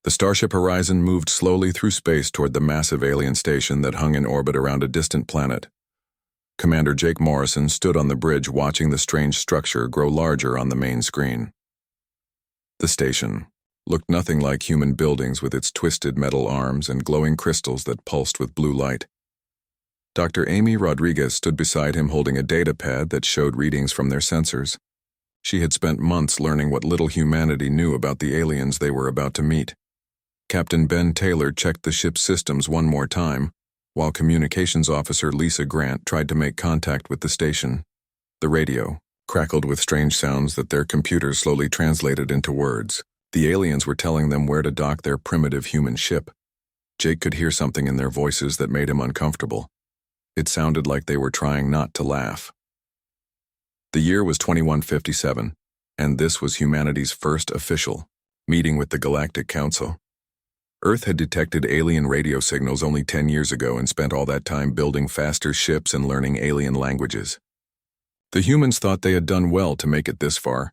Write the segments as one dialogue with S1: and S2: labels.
S1: The Starship Horizon moved slowly through space toward the massive alien station that hung in orbit around a distant planet. Commander Jake Morrison stood on the bridge watching the strange structure grow larger on the main screen. The station looked nothing like human buildings with its twisted metal arms and glowing crystals that pulsed with blue light. Dr. Amy Rodriguez stood beside him holding a data pad that showed readings from their sensors. She had spent months learning what little humanity knew about the aliens they were about to meet. Captain Ben Taylor checked the ship's systems one more time, while Communications Officer Lisa Grant tried to make contact with the station. The radio crackled with strange sounds that their computers slowly translated into words. The aliens were telling them where to dock their primitive human ship. Jake could hear something in their voices that made him uncomfortable. It sounded like they were trying not to laugh. The year was 2157, and this was humanity's first official meeting with the Galactic Council. Earth had detected alien radio signals only 10 years ago and spent all that time building faster ships and learning alien languages. The humans thought they had done well to make it this far.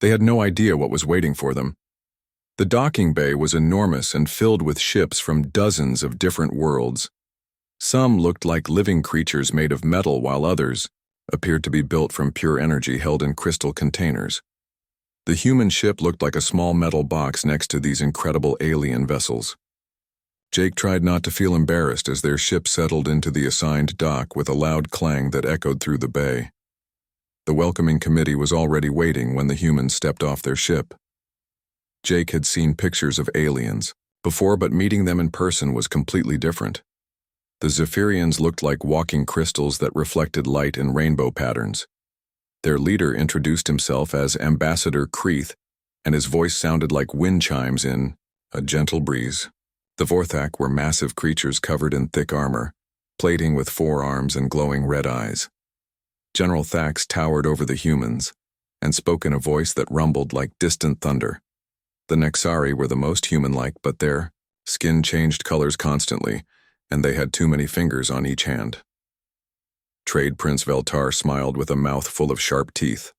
S1: They had no idea what was waiting for them. The docking bay was enormous and filled with ships from dozens of different worlds. Some looked like living creatures made of metal, while others appeared to be built from pure energy held in crystal containers. The human ship looked like a small metal box next to these incredible alien vessels. Jake tried not to feel embarrassed as their ship settled into the assigned dock with a loud clang that echoed through the bay. The welcoming committee was already waiting when the humans stepped off their ship. Jake had seen pictures of aliens before, but meeting them in person was completely different. The Zephyrians looked like walking crystals that reflected light in rainbow patterns. Their leader introduced himself as Ambassador Kreeth, and his voice sounded like wind chimes in a gentle breeze. The Vorthak were massive creatures covered in thick armor, plating with 4 arms and glowing red eyes. General Thax towered over the humans and spoke in a voice that rumbled like distant thunder. The Nexari were the most human-like, but their skin changed colors constantly, and they had too many fingers on each hand. Trade Prince Veltar smiled with a mouth full of sharp teeth.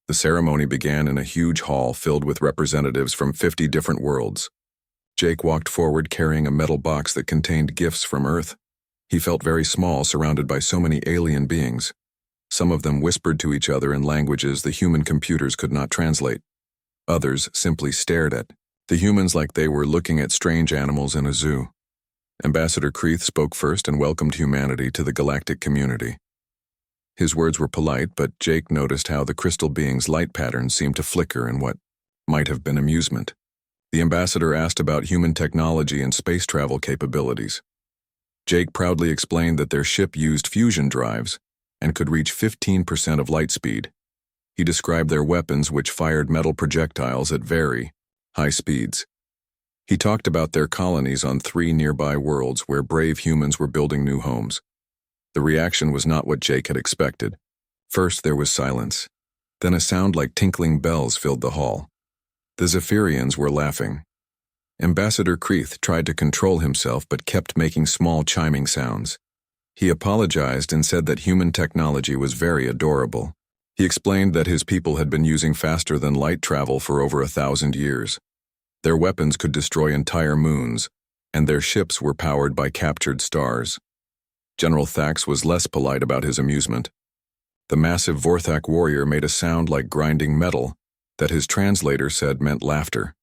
S1: The ceremony began in a huge hall filled with representatives from 50 different worlds. Jake walked forward carrying a metal box that contained gifts from Earth. He felt very small, surrounded by so many alien beings. Some of them whispered to each other in languages the human computers could not translate. Others simply stared at the humans like they were looking at strange animals in a zoo. Ambassador Kreeth spoke first and welcomed humanity to the galactic community. His words were polite, but Jake noticed how the crystal being's light patterns seemed to flicker in what might have been amusement. The ambassador asked about human technology and space travel capabilities. Jake proudly explained that their ship used fusion drives and could reach 15% of light speed. He described their weapons, which fired metal projectiles at very high speeds. He talked about their colonies on 3 nearby worlds where brave humans were building new homes. The reaction was not what Jake had expected. First there was silence. Then a sound like tinkling bells filled the hall. The Zephyrians were laughing. Ambassador Kreeth tried to control himself but kept making small chiming sounds. He apologized and said that human technology was very adorable. He explained that his people had been using faster-than-light travel for over 1,000 years. Their weapons could destroy entire moons, and their ships were powered by captured stars. General Thax was less polite about his amusement. The massive Vorthak warrior made a sound like grinding metal that his translator said meant laughter.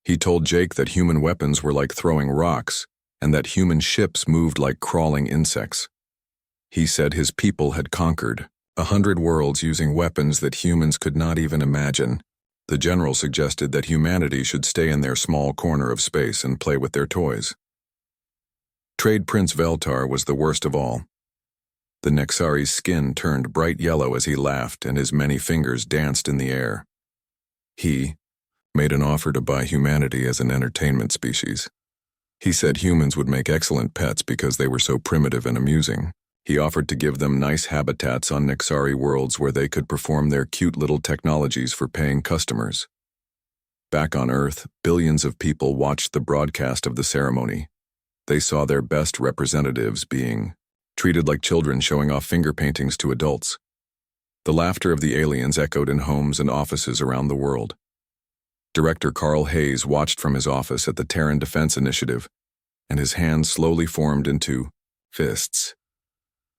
S1: He told Jake that human weapons were like throwing rocks, and that human ships moved like crawling insects. He said his people had conquered 100 worlds using weapons that humans could not even imagine. The general suggested that humanity should stay in their small corner of space and play with their toys. Trade Prince Veltar was the worst of all. The Nexari's skin turned bright yellow as he laughed and his many fingers danced in the air. He made an offer to buy humanity as an entertainment species. He said humans would make excellent pets because they were so primitive and amusing. He offered to give them nice habitats on Nexari worlds where they could perform their cute little technologies for paying customers. Back on Earth, billions of people watched the broadcast of the ceremony. They saw their best representatives being treated like children showing off finger paintings to adults. The laughter of the aliens echoed in homes and offices around the world. Director Carl Hayes watched from his office at the Terran Defense Initiative, and his hands slowly formed into fists.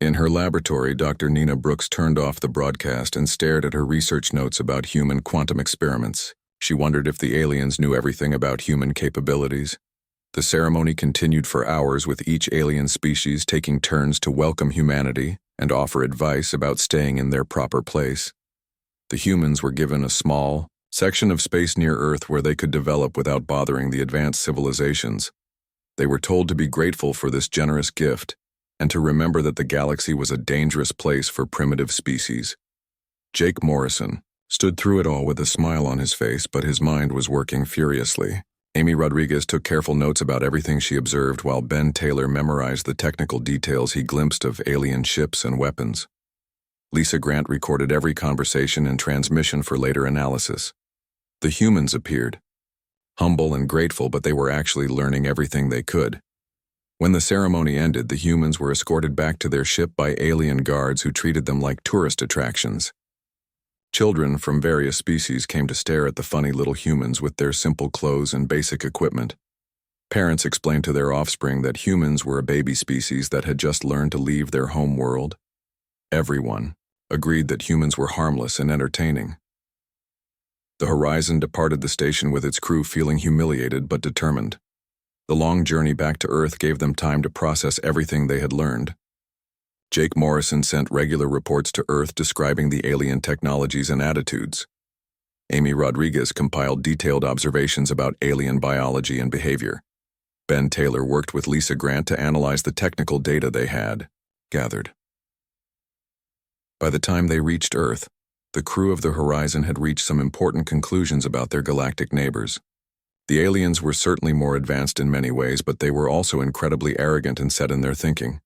S1: In her laboratory, Dr. Nina Brooks turned off the broadcast and stared at her research notes about human quantum experiments. She wondered if the aliens knew everything about human capabilities. The ceremony continued for hours, with each alien species taking turns to welcome humanity and offer advice about staying in their proper place. The humans were given a small section of space near Earth where they could develop without bothering the advanced civilizations. They were told to be grateful for this generous gift and to remember that the galaxy was a dangerous place for primitive species. Jake Morrison stood through it all with a smile on his face, but his mind was working furiously. Amy Rodriguez took careful notes about everything she observed, while Ben Taylor memorized the technical details he glimpsed of alien ships and weapons. Lisa Grant recorded every conversation and transmission for later analysis. The humans appeared, humble and grateful, but they were actually learning everything they could. When the ceremony ended, the humans were escorted back to their ship by alien guards who treated them like tourist attractions. Children from various species came to stare at the funny little humans with their simple clothes and basic equipment. Parents explained to their offspring that humans were a baby species that had just learned to leave their home world. Everyone agreed that humans were harmless and entertaining. The Horizon departed the station with its crew feeling humiliated but determined. The long journey back to Earth gave them time to process everything they had learned. Jake Morrison sent regular reports to Earth describing the alien technologies and attitudes. Amy Rodriguez compiled detailed observations about alien biology and behavior. Ben Taylor worked with Lisa Grant to analyze the technical data they had gathered. By the time they reached Earth, the crew of the Horizon had reached some important conclusions about their galactic neighbors. The aliens were certainly more advanced in many ways, but they were also incredibly arrogant and set in their thinking.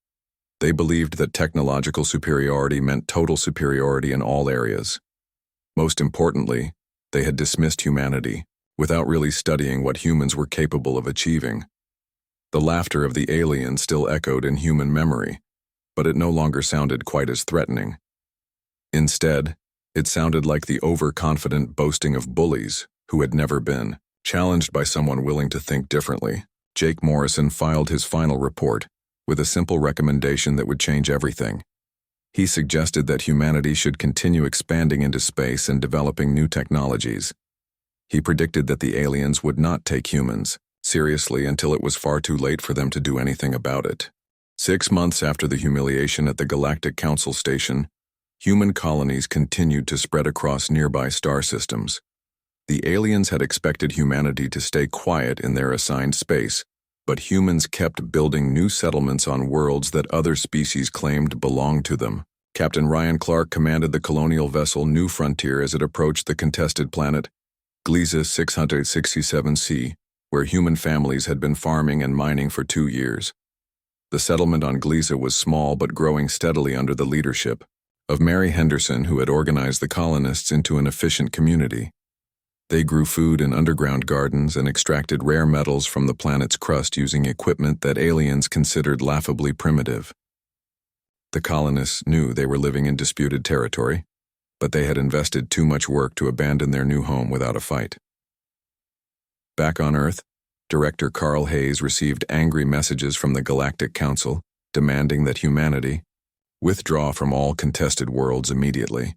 S1: They believed that technological superiority meant total superiority in all areas. Most importantly, they had dismissed humanity, without really studying what humans were capable of achieving. The laughter of the aliens still echoed in human memory, but it no longer sounded quite as threatening. Instead, it sounded like the overconfident boasting of bullies who had never been challenged by someone willing to think differently. Jake Morrison filed his final report with a simple recommendation that would change everything. He suggested that humanity should continue expanding into space and developing new technologies. He predicted that the aliens would not take humans seriously until it was far too late for them to do anything about it. 6 months after the humiliation at the Galactic Council Station, human colonies continued to spread across nearby star systems. The aliens had expected humanity to stay quiet in their assigned space, but humans kept building new settlements on worlds that other species claimed belonged to them. Captain Ryan Clark commanded the colonial vessel New Frontier as it approached the contested planet Gliese 667c, where human families had been farming and mining for 2 years. The settlement on Gliese was small but growing steadily under the leadership of Mary Henderson, who had organized the colonists into an efficient community. They grew food in underground gardens and extracted rare metals from the planet's crust using equipment that aliens considered laughably primitive. The colonists knew they were living in disputed territory, but they had invested too much work to abandon their new home without a fight. Back on Earth, Director Carl Hayes received angry messages from the Galactic Council demanding that humanity withdraw from all contested worlds immediately.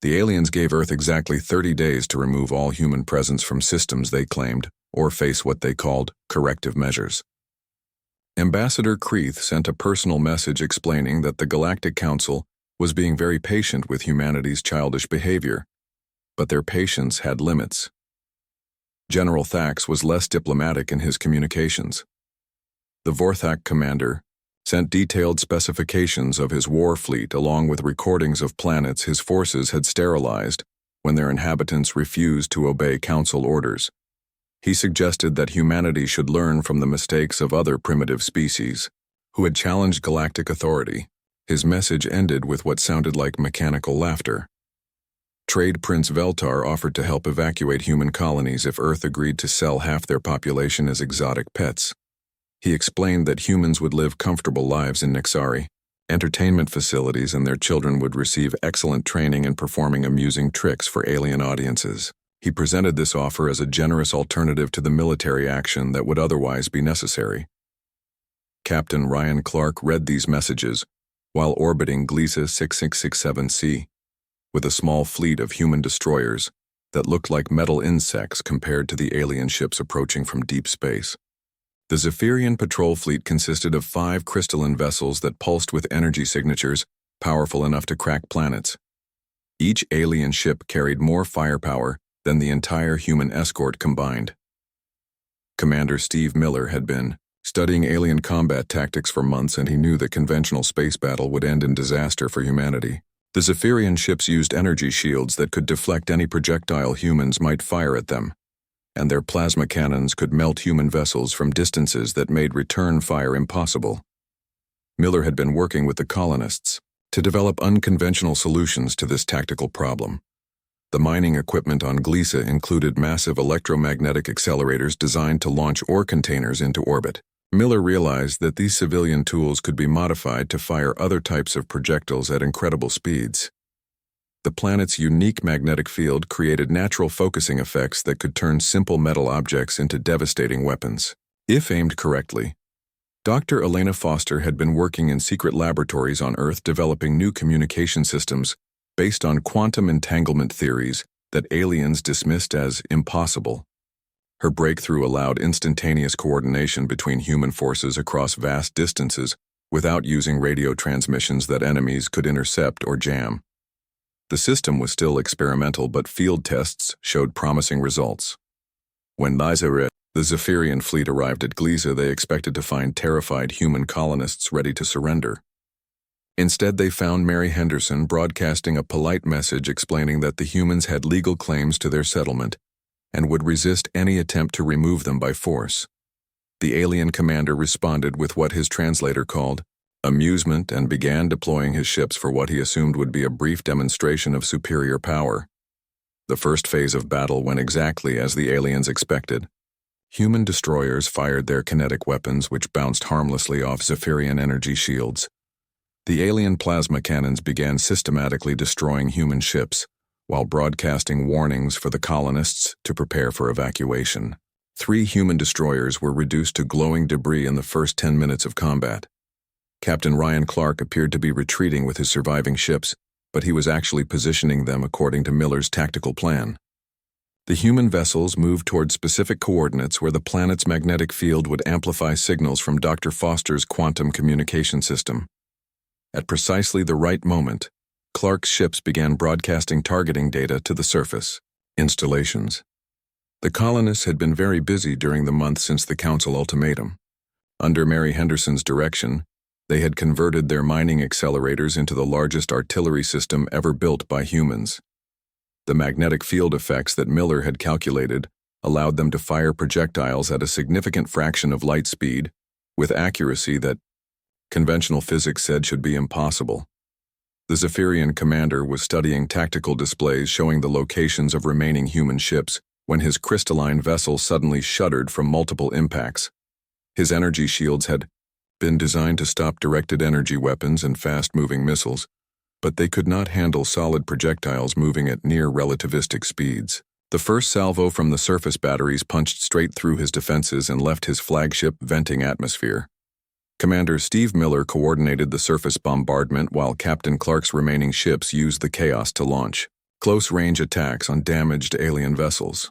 S1: The aliens gave Earth exactly 30 days to remove all human presence from systems they claimed, or face what they called corrective measures. Ambassador Creeth sent a personal message explaining that the Galactic Council was being very patient with humanity's childish behavior, but their patience had limits. General Thax was less diplomatic in his communications. The Vorthak commander sent detailed specifications of his war fleet along with recordings of planets his forces had sterilized when their inhabitants refused to obey council orders. He suggested that humanity should learn from the mistakes of other primitive species who had challenged galactic authority. His message ended with what sounded like mechanical laughter. Trade Prince Veltar offered to help evacuate human colonies if Earth agreed to sell half their population as exotic pets. He explained that humans would live comfortable lives in Nexari, entertainment facilities, and their children would receive excellent training in performing amusing tricks for alien audiences. He presented this offer as a generous alternative to the military action that would otherwise be necessary. Captain Ryan Clark read these messages while orbiting Gliese 6667c with a small fleet of human destroyers that looked like metal insects compared to the alien ships approaching from deep space. The Zephyrian patrol fleet consisted of 5 crystalline vessels that pulsed with energy signatures powerful enough to crack planets. Each alien ship carried more firepower than the entire human escort combined. Commander Steve Miller had been studying alien combat tactics for months, and he knew that conventional space battle would end in disaster for humanity. The Zephyrian ships used energy shields that could deflect any projectile humans might fire at them, and their plasma cannons could melt human vessels from distances that made return fire impossible. Miller had been working with the colonists to develop unconventional solutions to this tactical problem. The mining equipment on Gliese included massive electromagnetic accelerators designed to launch ore containers into orbit. Miller realized that these civilian tools could be modified to fire other types of projectiles at incredible speeds. The planet's unique magnetic field created natural focusing effects that could turn simple metal objects into devastating weapons. If aimed correctly, Dr. Elena Foster had been working in secret laboratories on Earth developing new communication systems based on quantum entanglement theories that aliens dismissed as impossible. Her breakthrough allowed instantaneous coordination between human forces across vast distances without using radio transmissions that enemies could intercept or jam. The system was still experimental, but field tests showed promising results. When the Zephyrian fleet arrived at Gliese, they expected to find terrified human colonists ready to surrender. Instead, they found Mary Henderson broadcasting a polite message explaining that the humans had legal claims to their settlement and would resist any attempt to remove them by force. The alien commander responded with what his translator called amusement and began deploying his ships for what he assumed would be a brief demonstration of superior power. The first phase of battle went exactly as the aliens expected. Human destroyers fired their kinetic weapons, which bounced harmlessly off Zephyrian energy shields. The alien plasma cannons began systematically destroying human ships, while broadcasting warnings for the colonists to prepare for evacuation. 3 human destroyers were reduced to glowing debris in the first 10 minutes of combat. Captain Ryan Clark appeared to be retreating with his surviving ships, but he was actually positioning them according to Miller's tactical plan. The human vessels moved toward specific coordinates where the planet's magnetic field would amplify signals from Dr. Foster's quantum communication system. At precisely the right moment, Clark's ships began broadcasting targeting data to the surface installations. The colonists had been very busy during the month since the Council ultimatum. Under Mary Henderson's direction, they had converted their mining accelerators into the largest artillery system ever built by humans. The magnetic field effects that Miller had calculated allowed them to fire projectiles at a significant fraction of light speed, with accuracy that conventional physics said should be impossible. The Zephyrian commander was studying tactical displays showing the locations of remaining human ships when his crystalline vessel suddenly shuddered from multiple impacts. His energy shields had been designed to stop directed energy weapons and fast-moving missiles, but they could not handle solid projectiles moving at near relativistic speeds. The first salvo from the surface batteries punched straight through his defenses and left his flagship venting atmosphere. Commander Steve Miller coordinated the surface bombardment while Captain Clark's remaining ships used the chaos to launch close-range attacks on damaged alien vessels.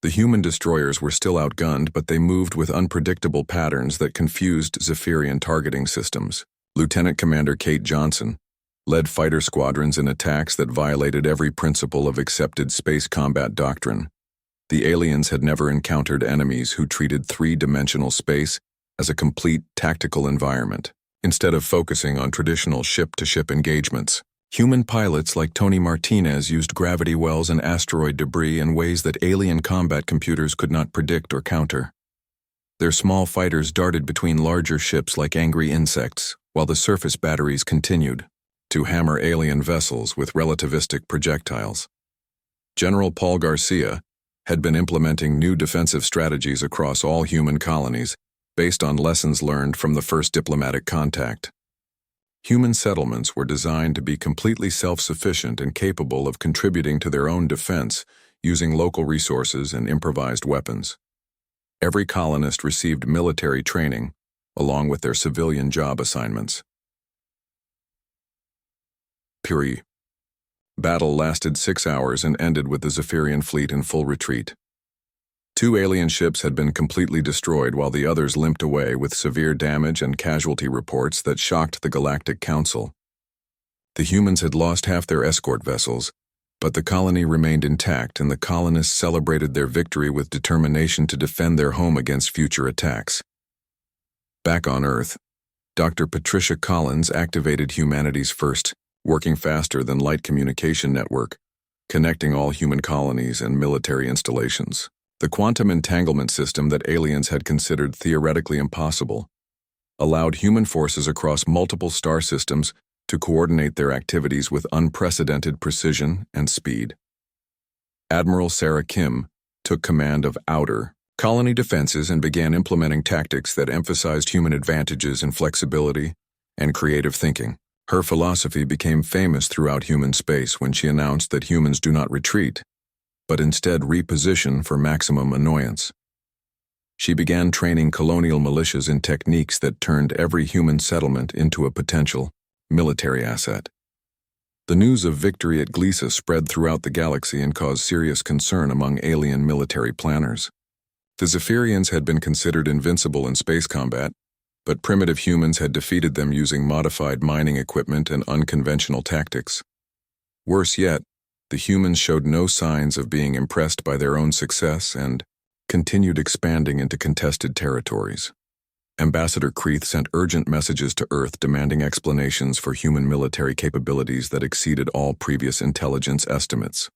S1: The human destroyers were still outgunned, but they moved with unpredictable patterns that confused Zephyrian targeting systems. Lieutenant Commander Kate Johnson led fighter squadrons in attacks that violated every principle of accepted space combat doctrine. The aliens had never encountered enemies who treated 3-dimensional space as a complete tactical environment. Instead of focusing on traditional ship-to-ship engagements, human pilots like Tony Martinez used gravity wells and asteroid debris in ways that alien combat computers could not predict or counter. Their small fighters darted between larger ships like angry insects, while the surface batteries continued to hammer alien vessels with relativistic projectiles. General Paul Garcia had been implementing new defensive strategies across all human colonies based on lessons learned from the first diplomatic contact. Human settlements were designed to be completely self-sufficient and capable of contributing to their own defense using local resources and improvised weapons. Every colonist received military training, along with their civilian job assignments. Puri. Battle lasted 6 hours and ended with the Zephyrian fleet in full retreat. 2 alien ships had been completely destroyed while the others limped away with severe damage and casualty reports that shocked the Galactic Council. The humans had lost half their escort vessels, but the colony remained intact and the colonists celebrated their victory with determination to defend their home against future attacks. Back on Earth, Dr. Patricia Collins activated humanity's first, working faster than light communication network, connecting all human colonies and military installations. The quantum entanglement system that aliens had considered theoretically impossible allowed human forces across multiple star systems to coordinate their activities with unprecedented precision and speed. Admiral Sarah Kim took command of outer colony defenses and began implementing tactics that emphasized human advantages in flexibility and creative thinking. Her philosophy became famous throughout human space when she announced that humans do not retreat, but instead reposition for maximum annoyance. She began training colonial militias in techniques that turned every human settlement into a potential military asset. The news of victory at Glisa spread throughout the galaxy and caused serious concern among alien military planners. The Zephyrians had been considered invincible in space combat, but primitive humans had defeated them using modified mining equipment and unconventional tactics. Worse yet, the humans showed no signs of being impressed by their own success and continued expanding into contested territories. Ambassador Kreeth sent urgent messages to Earth demanding explanations for human military capabilities that exceeded all previous intelligence estimates.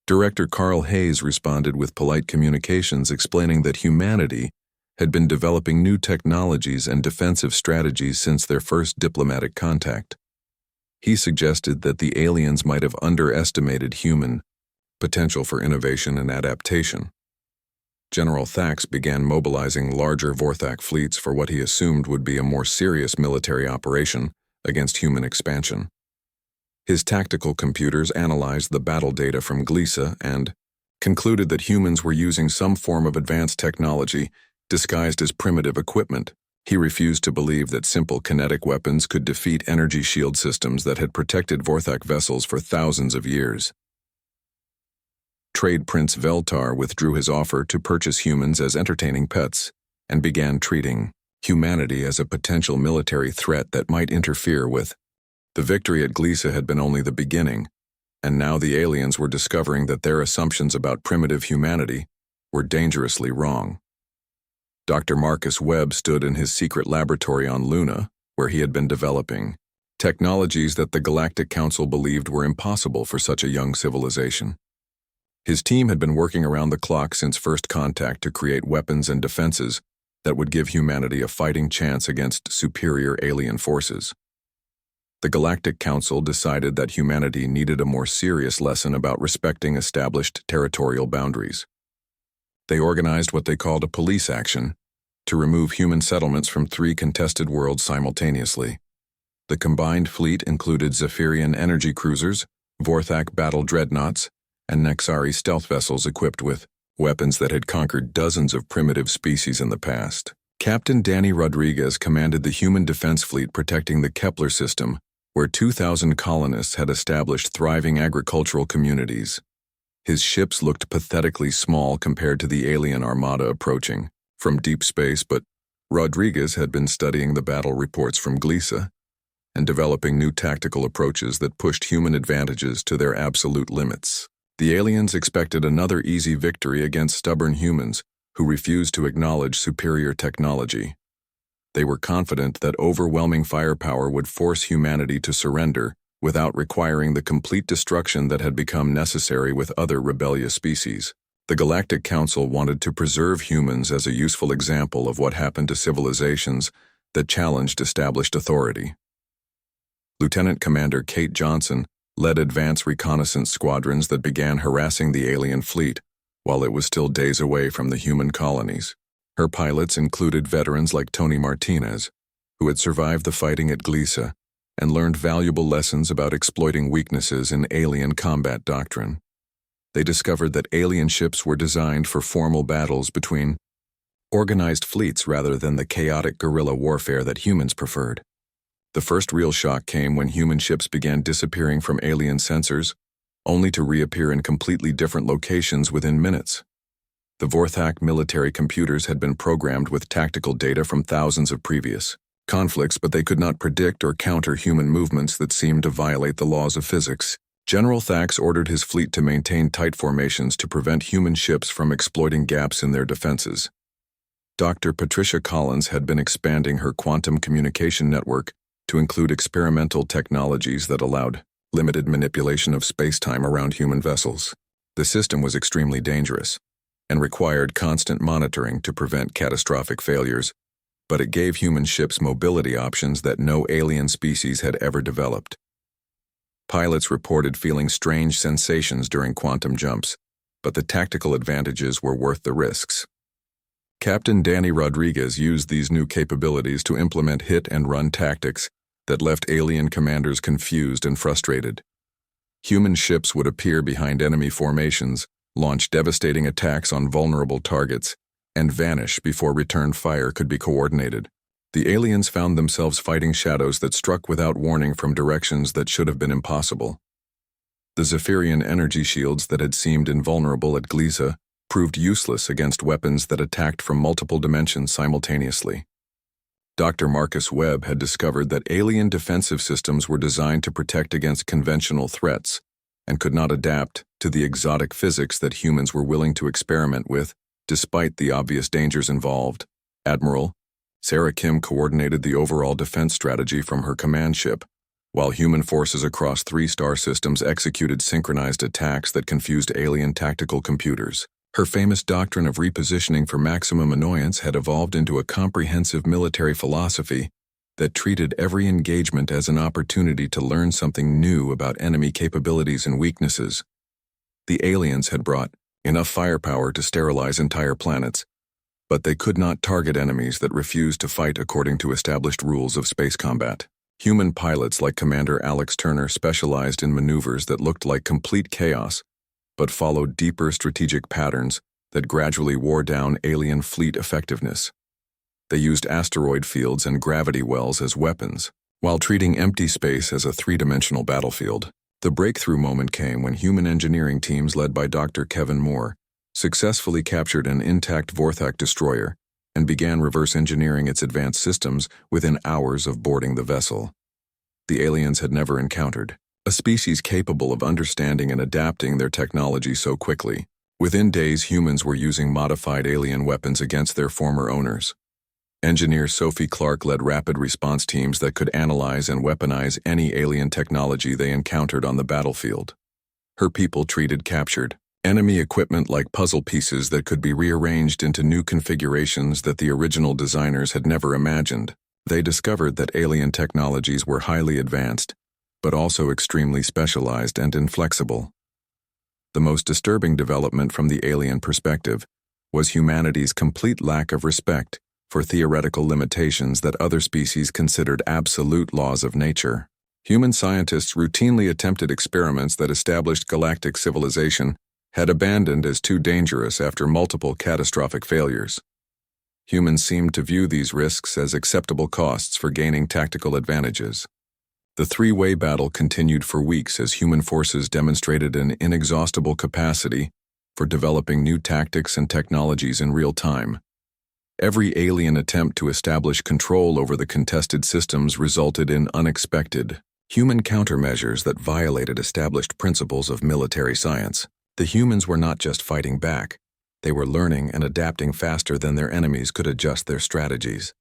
S1: Director Carl Hayes responded with polite communications explaining that humanity had been developing new technologies and defensive strategies since their first diplomatic contact. He suggested that the aliens might have underestimated human potential for innovation and adaptation. General Thax began mobilizing larger Vorthak fleets for what he assumed would be a more serious military operation against human expansion. His tactical computers analyzed the battle data from Glisa and concluded that humans were using some form of advanced technology disguised as primitive equipment. He refused to believe that simple kinetic weapons could defeat energy shield systems that had protected Vorthak vessels for thousands of years. Trade Prince Veltar withdrew his offer to purchase humans as entertaining pets and began treating humanity as a potential military threat that might interfere with. The victory at Glisa had been only the beginning, and now the aliens were discovering that their assumptions about primitive humanity were dangerously wrong. Dr. Marcus Webb stood in his secret laboratory on Luna, where he had been developing technologies that the Galactic Council believed were impossible for such a young civilization. His team had been working around the clock since first contact to create weapons and defenses that would give humanity a fighting chance against superior alien forces. The Galactic Council decided that humanity needed a more serious lesson about respecting established territorial boundaries. They organized what they called a police action to remove human settlements from 3 contested worlds simultaneously. The combined fleet included Zephyrian energy cruisers, Vorthak battle dreadnoughts, and Nexari stealth vessels equipped with weapons that had conquered dozens of primitive species in the past. Captain Danny Rodriguez commanded the human defense fleet protecting the Kepler system, where 2,000 colonists had established thriving agricultural communities. His ships looked pathetically small compared to the alien armada approaching from deep space, but Rodriguez had been studying the battle reports from Glisa and developing new tactical approaches that pushed human advantages to their absolute limits. The aliens expected another easy victory against stubborn humans who refused to acknowledge superior technology. They were confident that overwhelming firepower would force humanity to surrender without requiring the complete destruction that had become necessary with other rebellious species. The Galactic Council wanted to preserve humans as a useful example of what happened to civilizations that challenged established authority. Lieutenant Commander Kate Johnson led advance reconnaissance squadrons that began harassing the alien fleet while it was still days away from the human colonies. Her pilots included veterans like Tony Martinez, who had survived the fighting at Glisa and learned valuable lessons about exploiting weaknesses in alien combat doctrine. They discovered that alien ships were designed for formal battles between organized fleets rather than the chaotic guerrilla warfare that humans preferred. The first real shock came when human ships began disappearing from alien sensors, only to reappear in completely different locations within minutes. The Vorthak military computers had been programmed with tactical data from thousands of previous conflicts, but they could not predict or counter human movements that seemed to violate the laws of physics. General Thax ordered his fleet to maintain tight formations to prevent human ships from exploiting gaps in their defenses. Dr. Patricia Collins had been expanding her quantum communication network to include experimental technologies that allowed limited manipulation of space-time around human vessels. The system was extremely dangerous and required constant monitoring to prevent catastrophic failures, but it gave human ships mobility options that no alien species had ever developed. Pilots reported feeling strange sensations during quantum jumps, but the tactical advantages were worth the risks. Captain Danny Rodriguez used these new capabilities to implement hit-and-run tactics that left alien commanders confused and frustrated. Human ships would appear behind enemy formations, launch devastating attacks on vulnerable targets, and vanish before return fire could be coordinated. The aliens found themselves fighting shadows that struck without warning from directions that should have been impossible. The Zephyrian energy shields that had seemed invulnerable at Gliese proved useless against weapons that attacked from multiple dimensions simultaneously. Dr. Marcus Webb had discovered that alien defensive systems were designed to protect against conventional threats and could not adapt to the exotic physics that humans were willing to experiment with, despite the obvious dangers involved. Admiral Sarah Kim coordinated the overall defense strategy from her command ship, while human forces across 3 star systems executed synchronized attacks that confused alien tactical computers. Her famous doctrine of repositioning for maximum annoyance had evolved into a comprehensive military philosophy that treated every engagement as an opportunity to learn something new about enemy capabilities and weaknesses. The aliens had brought enough firepower to sterilize entire planets, but they could not target enemies that refused to fight according to established rules of space combat. Human pilots like Commander Alex Turner specialized in maneuvers that looked like complete chaos, but followed deeper strategic patterns that gradually wore down alien fleet effectiveness. They used asteroid fields and gravity wells as weapons, while treating empty space as a 3-dimensional battlefield. The breakthrough moment came when human engineering teams led by Dr. Kevin Moore successfully captured an intact Vorthak destroyer and began reverse engineering its advanced systems within hours of boarding the vessel. The aliens had never encountered a species capable of understanding and adapting their technology so quickly. Within days, humans were using modified alien weapons against their former owners. Engineer Sophie Clark led rapid response teams that could analyze and weaponize any alien technology they encountered on the battlefield. Her people treated captured enemy equipment like puzzle pieces that could be rearranged into new configurations that the original designers had never imagined. They discovered that alien technologies were highly advanced, but also extremely specialized and inflexible. The most disturbing development from the alien perspective was humanity's complete lack of respect for theoretical limitations that other species considered absolute laws of nature. Human scientists routinely attempted experiments that established galactic civilization had abandoned as too dangerous after multiple catastrophic failures. Humans seemed to view these risks as acceptable costs for gaining tactical advantages. The 3-way battle continued for weeks as human forces demonstrated an inexhaustible capacity for developing new tactics and technologies in real time. Every alien attempt to establish control over the contested systems resulted in unexpected human countermeasures that violated established principles of military science. The humans were not just fighting back, they were learning and adapting faster than their enemies could adjust their strategies.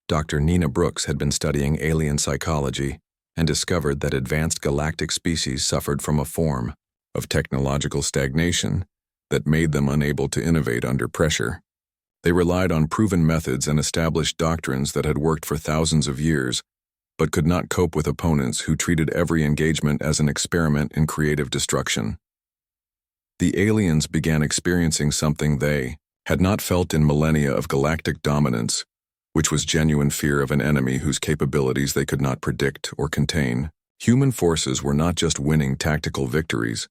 S1: Dr. Nina Brooks had been studying alien psychology and discovered that advanced galactic species suffered from a form of technological stagnation that made them unable to innovate under pressure. They relied on proven methods and established doctrines that had worked for thousands of years, but could not cope with opponents who treated every engagement as an experiment in creative destruction. The aliens began experiencing something they had not felt in millennia of galactic dominance, which was genuine fear of an enemy whose capabilities they could not predict or contain. Human forces were not just winning tactical victories,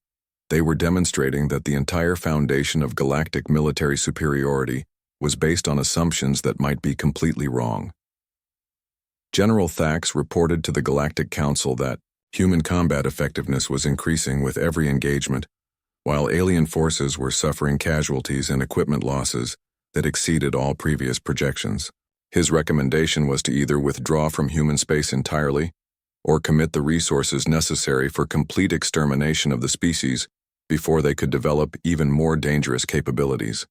S1: They were demonstrating that the entire foundation of galactic military superiority was based on assumptions that might be completely wrong. General Thax reported to the Galactic Council that human combat effectiveness was increasing with every engagement, while alien forces were suffering casualties and equipment losses that exceeded all previous projections. His recommendation was to either withdraw from human space entirely or commit the resources necessary for complete extermination of the species before they could develop even more dangerous capabilities.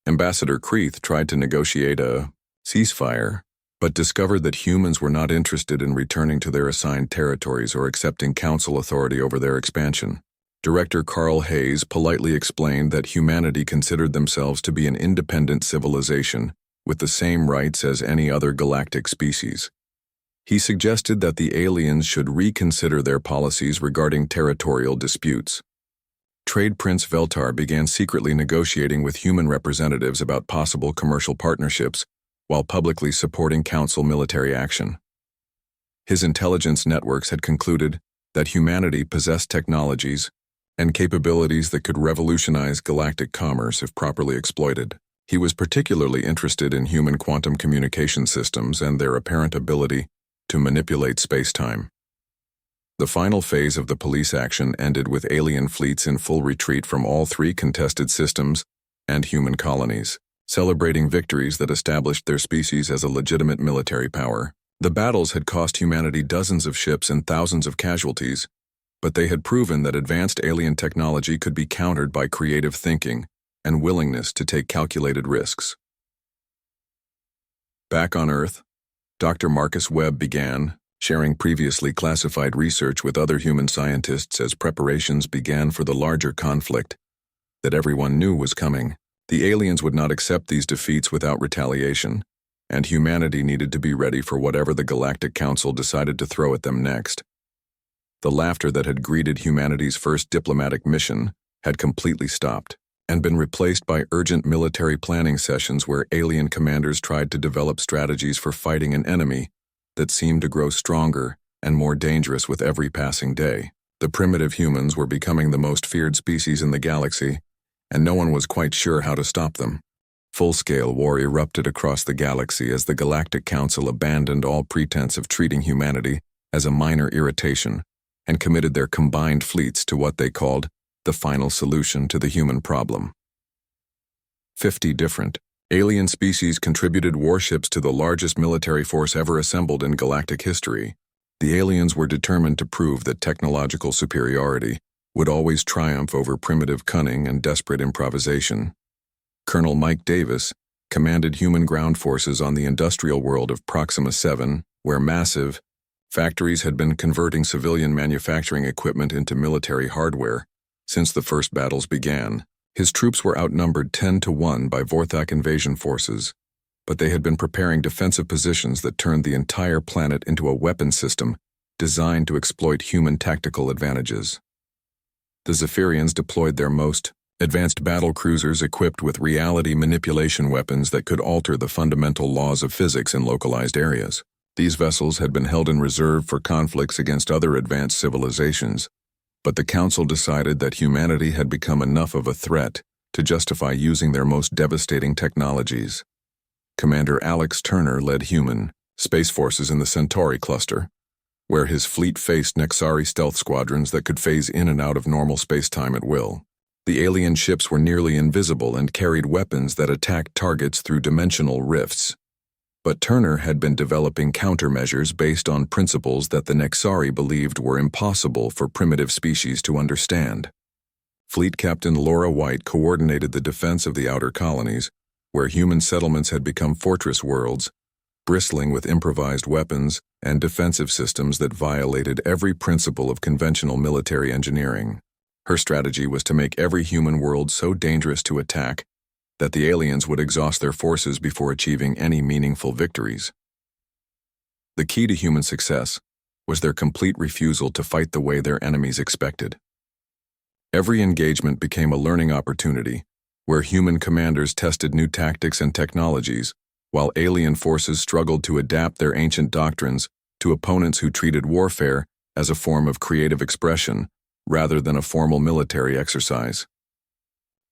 S1: Ambassador Kreeth tried to negotiate a ceasefire, but discovered that humans were not interested in returning to their assigned territories or accepting council authority over their expansion. Director Carl Hayes politely explained that humanity considered themselves to be an independent civilization with the same rights as any other galactic species. He suggested that the aliens should reconsider their policies regarding territorial disputes. Trade Prince Veltar began secretly negotiating with human representatives about possible commercial partnerships while publicly supporting council military action. His intelligence networks had concluded that humanity possessed technologies and capabilities that could revolutionize galactic commerce if properly exploited. He was particularly interested in human quantum communication systems and their apparent ability to manipulate space-time. The final phase of the police action ended with alien fleets in full retreat from all three contested systems and human colonies, celebrating victories that established their species as a legitimate military power. The battles had cost humanity dozens of ships and thousands of casualties, but they had proven that advanced alien technology could be countered by creative thinking and willingness to take calculated risks. Back on Earth, Dr. Marcus Webb began sharing previously classified research with other human scientists as preparations began for the larger conflict that everyone knew was coming. The aliens would not accept these defeats without retaliation, and humanity needed to be ready for whatever the Galactic Council decided to throw at them next. The laughter that had greeted humanity's first diplomatic mission had completely stopped and been replaced by urgent military planning sessions where alien commanders tried to develop strategies for fighting an enemy that seemed to grow stronger and more dangerous with every passing day. The primitive humans were becoming the most feared species in the galaxy, and no one was quite sure how to stop them. Full-scale war erupted across the galaxy as the Galactic Council abandoned all pretense of treating humanity as a minor irritation and committed their combined fleets to what they called the final solution to the human problem. 50 different alien species contributed warships to the largest military force ever assembled in galactic history. The aliens were determined to prove that technological superiority would always triumph over primitive cunning and desperate improvisation. Colonel Mike Davis commanded human ground forces on the industrial world of Proxima 7, where massive factories had been converting civilian manufacturing equipment into military hardware since the first battles began. His troops were outnumbered 10-1 by Vorthak invasion forces, but they had been preparing defensive positions that turned the entire planet into a weapon system designed to exploit human tactical advantages. The Zephyrians deployed their most advanced battle cruisers equipped with reality manipulation weapons that could alter the fundamental laws of physics in localized areas. These vessels had been held in reserve for conflicts against other advanced civilizations, but the Council decided that humanity had become enough of a threat to justify using their most devastating technologies. Commander Alex Turner led human space forces in the Centauri cluster, where his fleet faced Nexari stealth squadrons that could phase in and out of normal space-time at will. The alien ships were nearly invisible and carried weapons that attacked targets through dimensional rifts. But Turner had been developing countermeasures based on principles that the Nexari believed were impossible for primitive species to understand. Fleet Captain Laura White coordinated the defense of the outer colonies, where human settlements had become fortress worlds, bristling with improvised weapons and defensive systems that violated every principle of conventional military engineering. Her strategy was to make every human world so dangerous to attack that the aliens would exhaust their forces before achieving any meaningful victories. The key to human success was their complete refusal to fight the way their enemies expected. Every engagement became a learning opportunity, where human commanders tested new tactics and technologies, while alien forces struggled to adapt their ancient doctrines to opponents who treated warfare as a form of creative expression rather than a formal military exercise.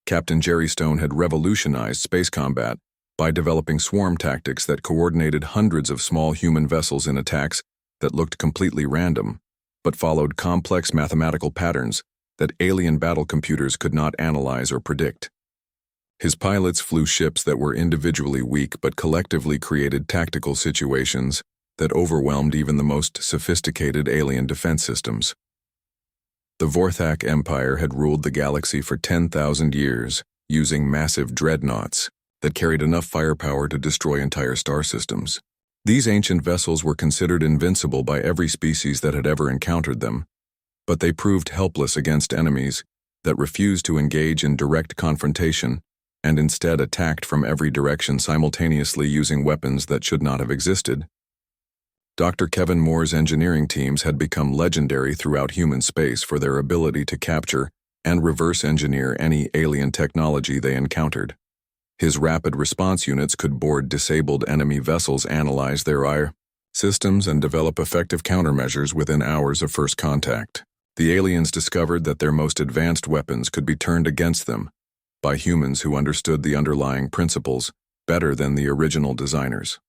S1: Captain Jerry Stone had revolutionized space combat by developing swarm tactics that coordinated hundreds of small human vessels in attacks that looked completely random, but followed complex mathematical patterns that alien battle computers could not analyze or predict. His pilots flew ships that were individually weak but collectively created tactical situations that overwhelmed even the most sophisticated alien defense systems. The Vorthak Empire had ruled the galaxy for 10,000 years, using massive dreadnoughts that carried enough firepower to destroy entire star systems. These ancient vessels were considered invincible by every species that had ever encountered them, but they proved helpless against enemies that refused to engage in direct confrontation and instead attacked from every direction simultaneously using weapons that should not have existed. Dr. Kevin Moore's engineering teams had become legendary throughout human space for their ability to capture and reverse engineer any alien technology they encountered. His rapid response units could board disabled enemy vessels, analyze their IR systems, and develop effective countermeasures within hours of first contact. The aliens discovered that their most advanced weapons could be turned against them by humans who understood the underlying principles better than the original designers.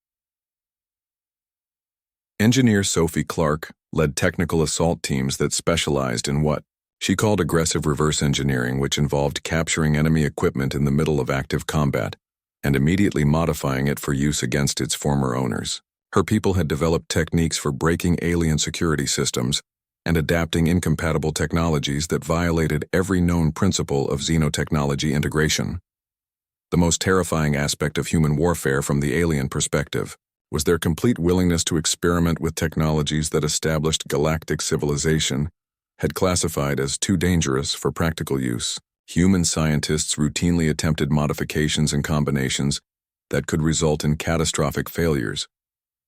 S1: Engineer Sophie Clark led technical assault teams that specialized in what she called aggressive reverse engineering, which involved capturing enemy equipment in the middle of active combat and immediately modifying it for use against its former owners. Her people had developed techniques for breaking alien security systems and adapting incompatible technologies that violated every known principle of xenotechnology integration. The most terrifying aspect of human warfare from the alien perspective was their complete willingness to experiment with technologies that established galactic civilization had classified as too dangerous for practical use. Human scientists routinely attempted modifications and combinations that could result in catastrophic failures,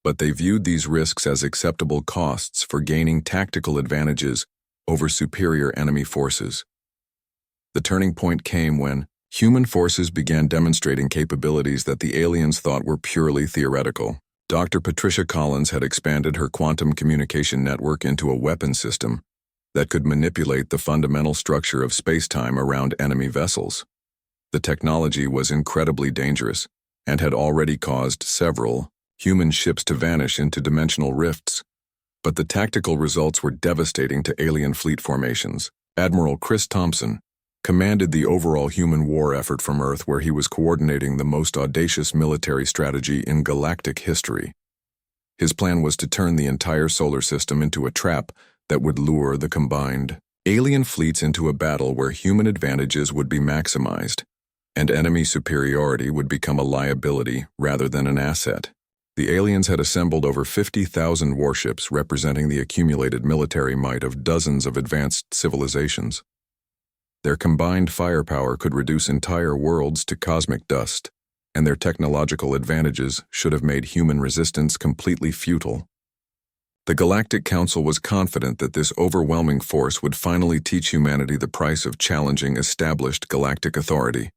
S1: but they viewed these risks as acceptable costs for gaining tactical advantages over superior enemy forces. The turning point came when human forces began demonstrating capabilities that the aliens thought were purely theoretical. Dr. Patricia Collins had expanded her quantum communication network into a weapon system that could manipulate the fundamental structure of space-time around enemy vessels. The technology was incredibly dangerous and had already caused several human ships to vanish into dimensional rifts, but the tactical results were devastating to alien fleet formations. Admiral Chris Thompson commanded the overall human war effort from Earth, where he was coordinating the most audacious military strategy in galactic history. His plan was to turn the entire solar system into a trap that would lure the combined alien fleets into a battle where human advantages would be maximized, and enemy superiority would become a liability rather than an asset. The aliens had assembled over 50,000 warships, representing the accumulated military might of dozens of advanced civilizations. Their combined firepower could reduce entire worlds to cosmic dust, and their technological advantages should have made human resistance completely futile. The Galactic Council was confident that this overwhelming force would finally teach humanity the price of challenging established galactic authority.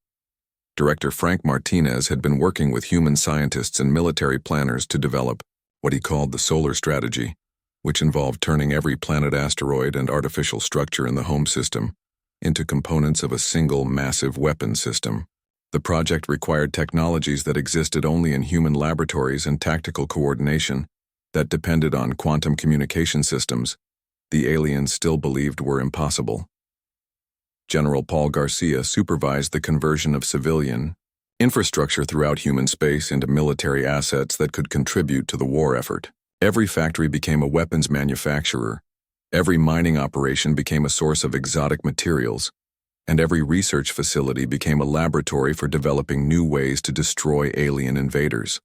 S1: Director Frank Martinez had been working with human scientists and military planners to develop what he called the solar strategy, which involved turning every planet, asteroid, and artificial structure in the home system into components of a single massive weapon system. The project required technologies that existed only in human laboratories and tactical coordination that depended on quantum communication systems the aliens still believed were impossible. General Paul Garcia supervised the conversion of civilian infrastructure throughout human space into military assets that could contribute to the war effort. Every factory became a weapons manufacturer, every mining operation became a source of exotic materials, and every research facility became a laboratory for developing new ways to destroy alien invaders.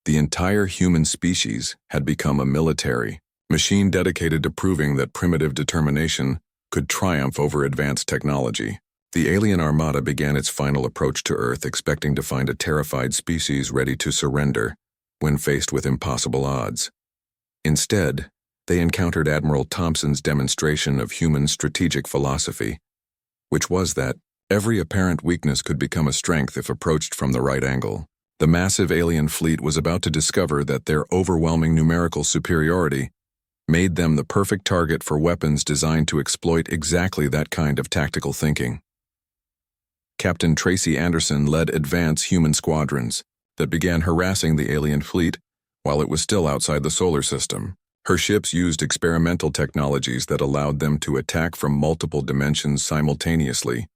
S1: The entire human species had become a military machine dedicated to proving that primitive determination could triumph over advanced technology. The alien armada began its final approach to Earth, expecting to find a terrified species ready to surrender when faced with impossible odds. Instead, they encountered Admiral Thompson's demonstration of human strategic philosophy, which was that every apparent weakness could become a strength if approached from the right angle. The massive alien fleet was about to discover that their overwhelming numerical superiority made them the perfect target for weapons designed to exploit exactly that kind of tactical thinking. Captain Tracy Anderson led advance human squadrons that began harassing the alien fleet while it was still outside the solar system. Her ships used experimental technologies that allowed them to attack from multiple dimensions simultaneously,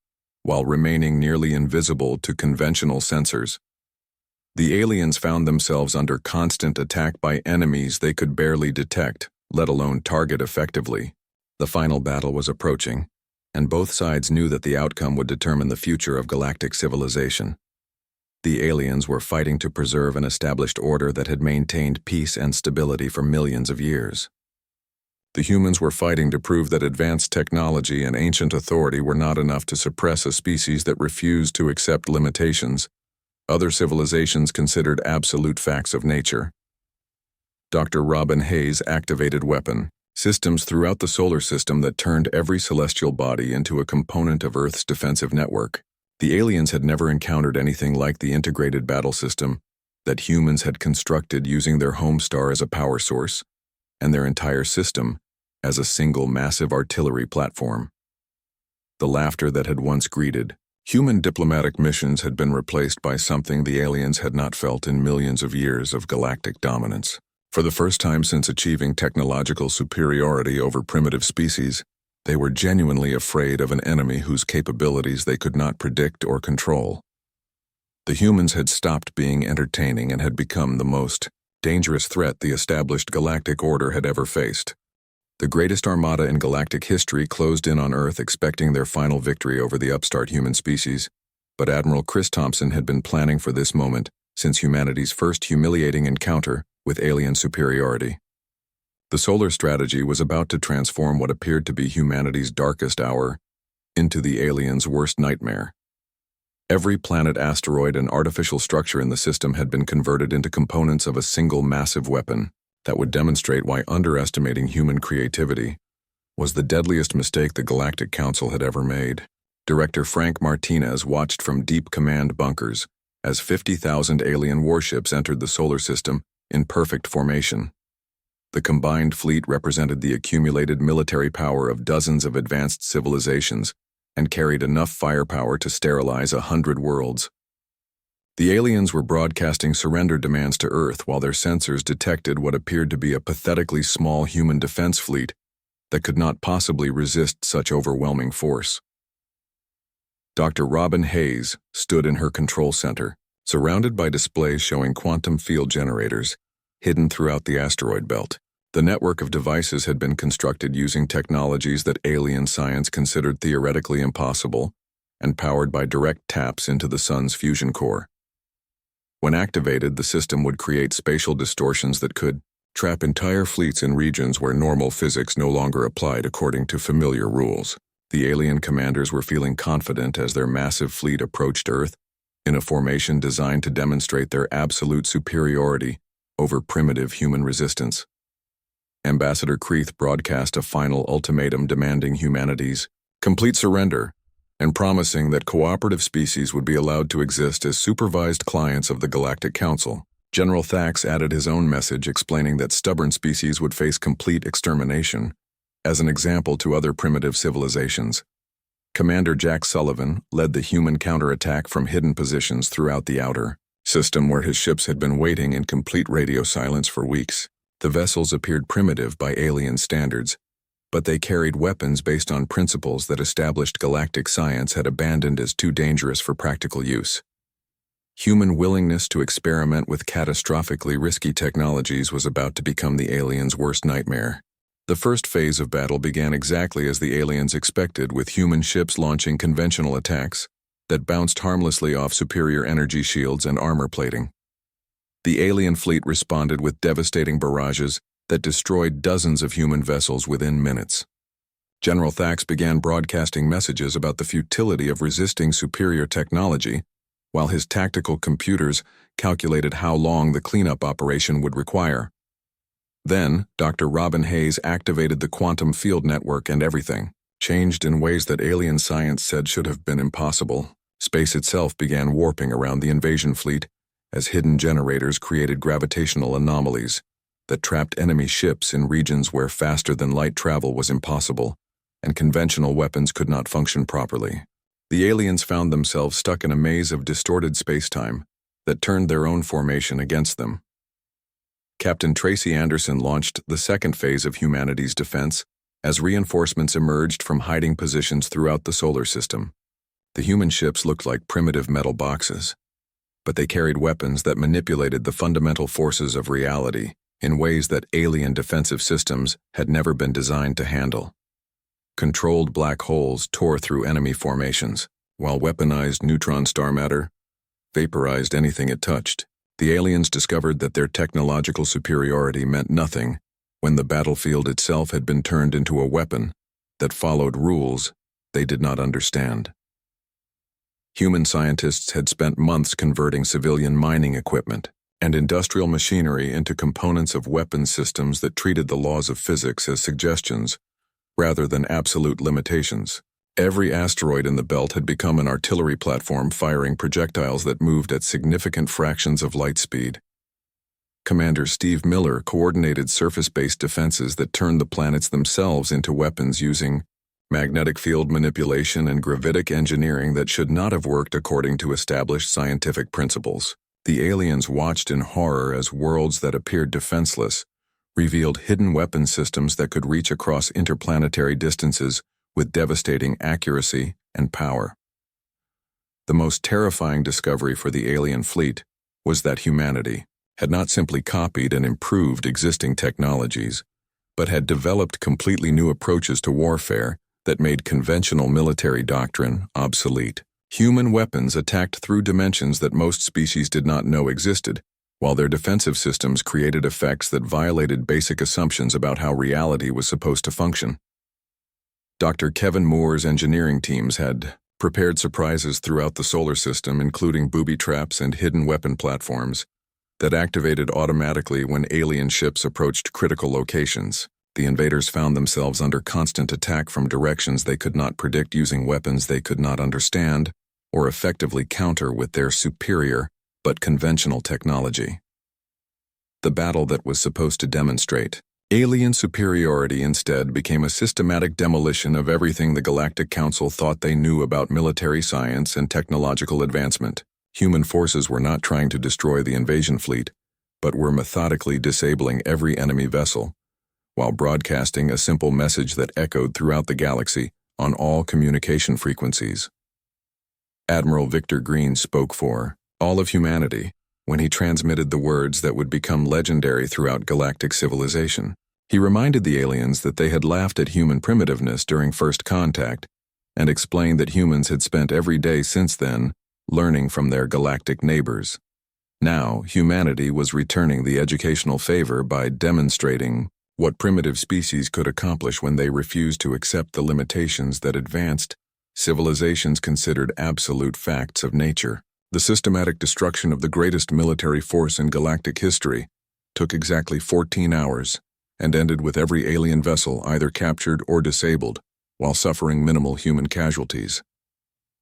S1: while remaining nearly invisible to conventional sensors. The aliens found themselves under constant attack by enemies they could barely detect, let alone target effectively. The final battle was approaching, and both sides knew that the outcome would determine the future of galactic civilization. The aliens were fighting to preserve an established order that had maintained peace and stability for millions of years. The humans were fighting to prove that advanced technology and ancient authority were not enough to suppress a species that refused to accept limitations other civilizations considered absolute facts of nature. Dr. Robin Hayes activated weapon systems throughout the solar system that turned every celestial body into a component of Earth's defensive network. The aliens had never encountered anything like the integrated battle system that humans had constructed using their home star as a power source and their entire system as a single massive artillery platform. The laughter that had once greeted human diplomatic missions had been replaced by something the aliens had not felt in millions of years of galactic dominance. For the first time since achieving technological superiority over primitive species, they were genuinely afraid of an enemy whose capabilities they could not predict or control. The humans had stopped being entertaining and had become the most dangerous threat the established galactic order had ever faced. The greatest armada in galactic history closed in on Earth expecting their final victory over the upstart human species, but Admiral Chris Thompson had been planning for this moment since humanity's first humiliating encounter with alien superiority. The solar strategy was about to transform what appeared to be humanity's darkest hour into the aliens' worst nightmare. Every planet, asteroid, and artificial structure in the system had been converted into components of a single massive weapon that would demonstrate why underestimating human creativity was the deadliest mistake the Galactic Council had ever made. Director Frank Martinez watched from deep command bunkers as 50,000 alien warships entered the solar system in perfect formation. The combined fleet represented the accumulated military power of dozens of advanced civilizations and carried enough firepower to sterilize 100 worlds. The aliens were broadcasting surrender demands to Earth while their sensors detected what appeared to be a pathetically small human defense fleet that could not possibly resist such overwhelming force. Dr. Robin Hayes stood in her control center, surrounded by displays showing quantum field generators hidden throughout the asteroid belt. The network of devices had been constructed using technologies that alien science considered theoretically impossible and powered by direct taps into the sun's fusion core. When activated, the system would create spatial distortions that could trap entire fleets in regions where normal physics no longer applied according to familiar rules. The alien commanders were feeling confident as their massive fleet approached Earth in a formation designed to demonstrate their absolute superiority over primitive human resistance. Ambassador Creeth broadcast a final ultimatum demanding humanity's complete surrender and promising that cooperative species would be allowed to exist as supervised clients of the Galactic Council. General Thax added his own message explaining that stubborn species would face complete extermination, as an example to other primitive civilizations. Commander Jack Sullivan led the human counterattack from hidden positions throughout the outer system where his ships had been waiting in complete radio silence for weeks. The vessels appeared primitive by alien standards, but they carried weapons based on principles that established galactic science had abandoned as too dangerous for practical use. Human willingness to experiment with catastrophically risky technologies was about to become the aliens' worst nightmare. The first phase of battle began exactly as the aliens expected, with human ships launching conventional attacks that bounced harmlessly off superior energy shields and armor plating. The alien fleet responded with devastating barrages that destroyed dozens of human vessels within minutes. General Thax began broadcasting messages about the futility of resisting superior technology, while his tactical computers calculated how long the cleanup operation would require. Then, Dr. Robin Hayes activated the quantum field network and everything changed in ways that alien science said should have been impossible. Space itself began warping around the invasion fleet as hidden generators created gravitational anomalies that trapped enemy ships in regions where faster-than-light travel was impossible, and conventional weapons could not function properly. The aliens found themselves stuck in a maze of distorted space-time that turned their own formation against them. Captain Tracy Anderson launched the second phase of humanity's defense as reinforcements emerged from hiding positions throughout the solar system. The human ships looked like primitive metal boxes, but they carried weapons that manipulated the fundamental forces of reality in ways that alien defensive systems had never been designed to handle. Controlled black holes tore through enemy formations, while weaponized neutron star matter vaporized anything it touched. The aliens discovered that their technological superiority meant nothing when the battlefield itself had been turned into a weapon that followed rules they did not understand. Human scientists had spent months converting civilian mining equipment and industrial machinery into components of weapons systems that treated the laws of physics as suggestions rather than absolute limitations. Every asteroid in the belt had become an artillery platform firing projectiles that moved at significant fractions of light speed. Commander Steve Miller coordinated surface-based defenses that turned the planets themselves into weapons using magnetic field manipulation and gravitic engineering that should not have worked according to established scientific principles. The aliens watched in horror as worlds that appeared defenseless revealed hidden weapon systems that could reach across interplanetary distances with devastating accuracy and power. The most terrifying discovery for the alien fleet was that humanity had not simply copied and improved existing technologies, but had developed completely new approaches to warfare that made conventional military doctrine obsolete. Human weapons attacked through dimensions that most species did not know existed, while their defensive systems created effects that violated basic assumptions about how reality was supposed to function. Dr. Kevin Moore's engineering teams had prepared surprises throughout the solar system, including booby traps and hidden weapon platforms that activated automatically when alien ships approached critical locations. The invaders found themselves under constant attack from directions they could not predict using weapons they could not understand or effectively counter with their superior but conventional technology. The battle that was supposed to demonstrate alien superiority instead became a systematic demolition of everything the Galactic Council thought they knew about military science and technological advancement. Human forces were not trying to destroy the invasion fleet, but were methodically disabling every enemy vessel, while broadcasting a simple message that echoed throughout the galaxy on all communication frequencies. Admiral Victor Green spoke for all of humanity when he transmitted the words that would become legendary throughout galactic civilization. He reminded the aliens that they had laughed at human primitiveness during first contact and explained that humans had spent every day since then learning from their galactic neighbors. Now, humanity was returning the educational favor by demonstrating what primitive species could accomplish when they refused to accept the limitations that advanced civilizations considered absolute facts of nature. The systematic destruction of the greatest military force in galactic history took exactly 14 hours and ended with every alien vessel either captured or disabled while suffering minimal human casualties.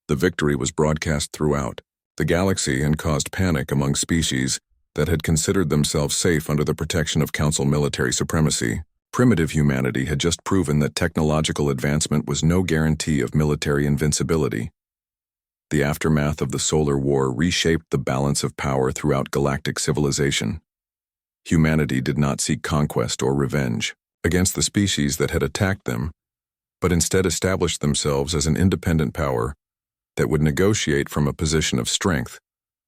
S1: The victory was broadcast throughout the galaxy and caused panic among species that had considered themselves safe under the protection of Council military supremacy. Primitive humanity had just proven that technological advancement was no guarantee of military invincibility. The aftermath of the Solar War reshaped the balance of power throughout galactic civilization. Humanity did not seek conquest or revenge against the species that had attacked them, but instead established themselves as an independent power that would negotiate from a position of strength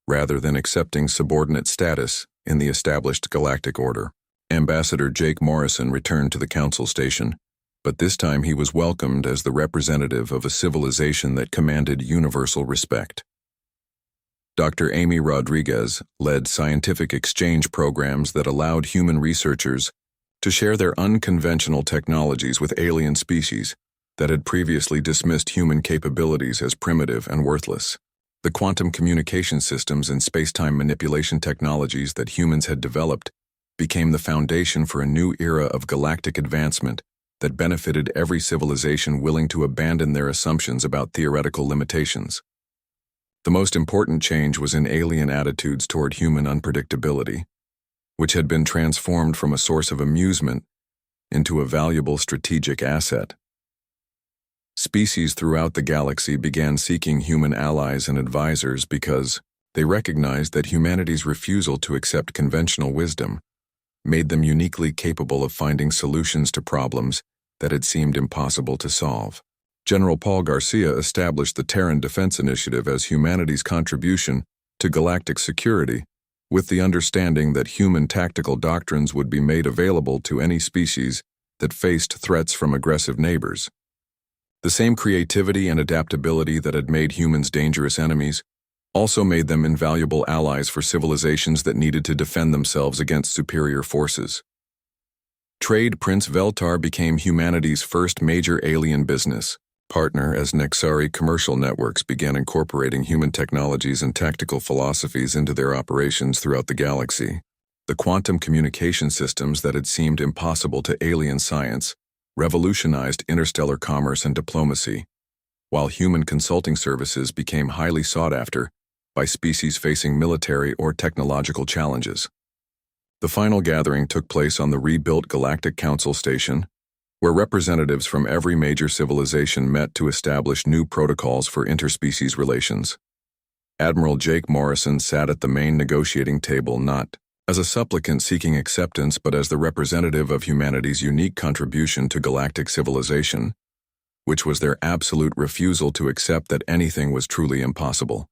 S1: rather than accepting subordinate status in the established galactic order. Ambassador Jake Morrison returned to the Council station, but this time he was welcomed as the representative of a civilization that commanded universal respect. Dr. Amy Rodriguez led scientific exchange programs that allowed human researchers to share their unconventional technologies with alien species that had previously dismissed human capabilities as primitive and worthless. The quantum communication systems and space-time manipulation technologies that humans had developed became the foundation for a new era of galactic advancement that benefited every civilization willing to abandon their assumptions about theoretical limitations. The most important change was in alien attitudes toward human unpredictability. which had been transformed from a source of amusement into a valuable strategic asset. Species throughout the galaxy began seeking human allies and advisors because they recognized that humanity's refusal to accept conventional wisdom made them uniquely capable of finding solutions to problems that had seemed impossible to solve. General Paul Garcia established the Terran Defense Initiative as humanity's contribution to galactic security, with the understanding that human tactical doctrines would be made available to any species that faced threats from aggressive neighbors. The same creativity and adaptability that had made humans dangerous enemies also made them invaluable allies for civilizations that needed to defend themselves against superior forces. Trade Prince Veltar became humanity's first major alien business partner as Nexari commercial networks began incorporating human technologies and tactical philosophies into their operations throughout the galaxy. The quantum communication systems that had seemed impossible to alien science revolutionized interstellar commerce and diplomacy, while human consulting services became highly sought after by species facing military or technological challenges. The final gathering took place on the rebuilt Galactic Council Station, where representatives from every major civilization met to establish new protocols for interspecies relations. Admiral Jake Morrison sat at the main negotiating table not as a supplicant seeking acceptance but as the representative of humanity's unique contribution to galactic civilization, which was their absolute refusal to accept that anything was truly impossible.